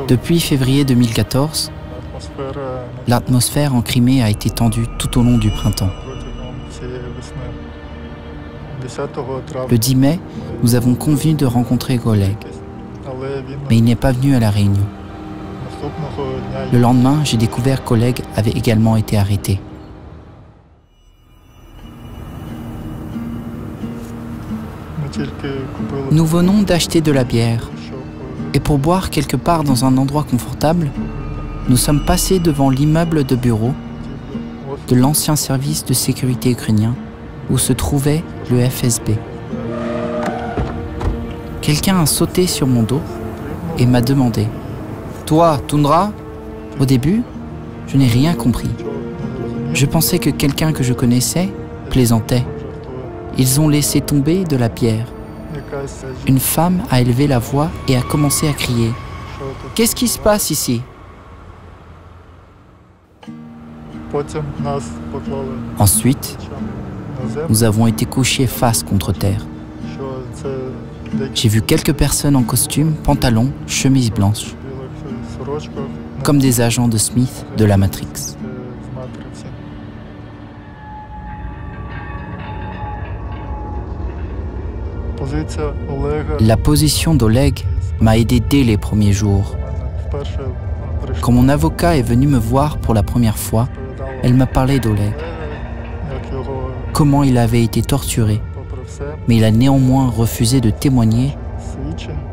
Depuis février 2014, l'atmosphère en Crimée a été tendue tout au long du printemps. Le 10 mai, nous avons convenu de rencontrer Oleg, mais il n'est pas venu à la réunion. Le lendemain, j'ai découvert qu'Oleg avait également été arrêté. Nous venons d'acheter de la bière, et pour boire quelque part dans un endroit confortable, nous sommes passés devant l'immeuble de bureau de l'ancien service de sécurité ukrainien où se trouvait le FSB. Quelqu'un a sauté sur mon dos et m'a demandé « Toi, Toundra ?» Au début, je n'ai rien compris. Je pensais que quelqu'un que je connaissais plaisantait. Ils ont laissé tomber de la bière. Une femme a élevé la voix et a commencé à crier « Qu'est-ce qui se passe ici ?» Ensuite, nous avons été couchés face contre terre. J'ai vu quelques personnes en costume, pantalon, chemise blanche, comme des agents de Smith de la Matrix. La position d'Oleg m'a aidé dès les premiers jours. Quand mon avocat est venu me voir pour la première fois, elle m'a parlé d'Oleg, comment il avait été torturé, mais il a néanmoins refusé de témoigner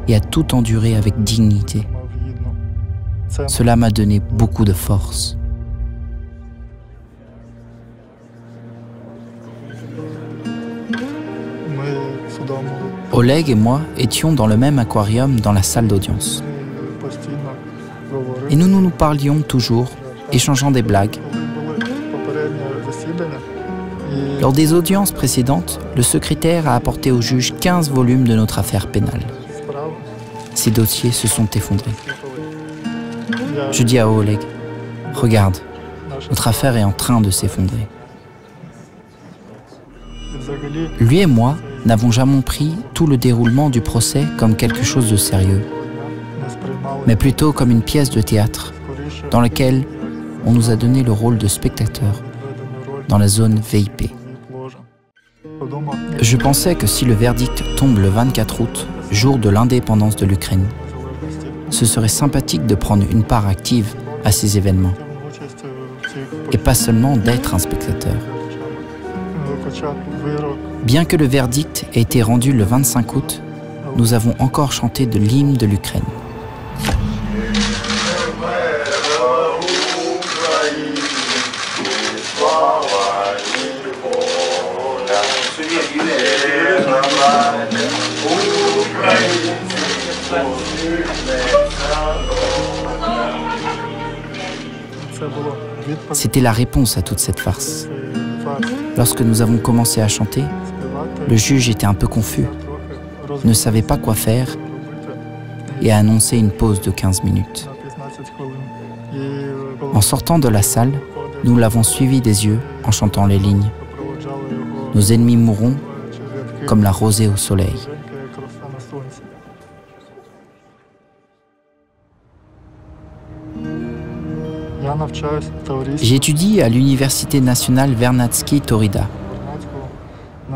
et a tout enduré avec dignité. Cela m'a donné beaucoup de force. Oleg et moi étions dans le même aquarium dans la salle d'audience. Et nous parlions toujours, échangeant des blagues. Lors des audiences précédentes, le secrétaire a apporté au juge 15 volumes de notre affaire pénale. Ces dossiers se sont effondrés. Je dis à Oleg, « Regarde, notre affaire est en train de s'effondrer. » Lui et moi n'avons jamais pris tout le déroulement du procès comme quelque chose de sérieux, mais plutôt comme une pièce de théâtre dans laquelle on nous a donné le rôle de spectateur dans la zone VIP. Je pensais que si le verdict tombe le 24 août, jour de l'indépendance de l'Ukraine, ce serait sympathique de prendre une part active à ces événements et pas seulement d'être un spectateur. Bien que le verdict ait été rendu le 25 août, nous avons encore chanté de l'hymne de l'Ukraine. C'était la réponse à toute cette farce. Lorsque nous avons commencé à chanter, le juge était un peu confus, ne savait pas quoi faire et a annoncé une pause de 15 minutes. En sortant de la salle, nous l'avons suivi des yeux en chantant les lignes. Nos ennemis mourront comme la rosée au soleil. J'étudie à l'Université nationale Vernadsky Taurida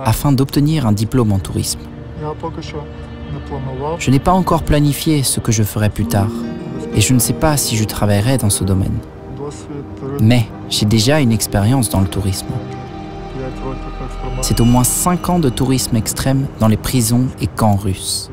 afin d'obtenir un diplôme en tourisme. Je n'ai pas encore planifié ce que je ferai plus tard et je ne sais pas si je travaillerai dans ce domaine. Mais j'ai déjà une expérience dans le tourisme. C'est au moins 5 ans de tourisme extrême dans les prisons et camps russes.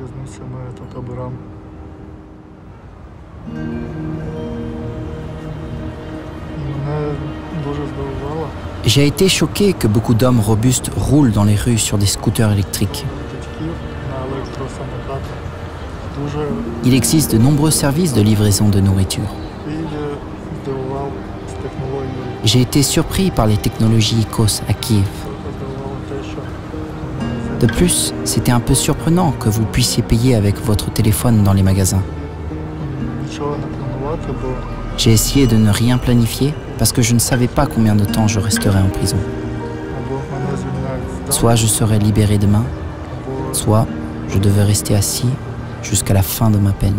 J'ai été choqué que beaucoup d'hommes robustes roulent dans les rues sur des scooters électriques. Il existe de nombreux services de livraison de nourriture. J'ai été surpris par les technologies IQOS à Kiev. De plus, c'était un peu surprenant que vous puissiez payer avec votre téléphone dans les magasins. J'ai essayé de ne rien planifier parce que je ne savais pas combien de temps je resterais en prison. Soit je serais libéré demain, soit je devais rester assis jusqu'à la fin de ma peine.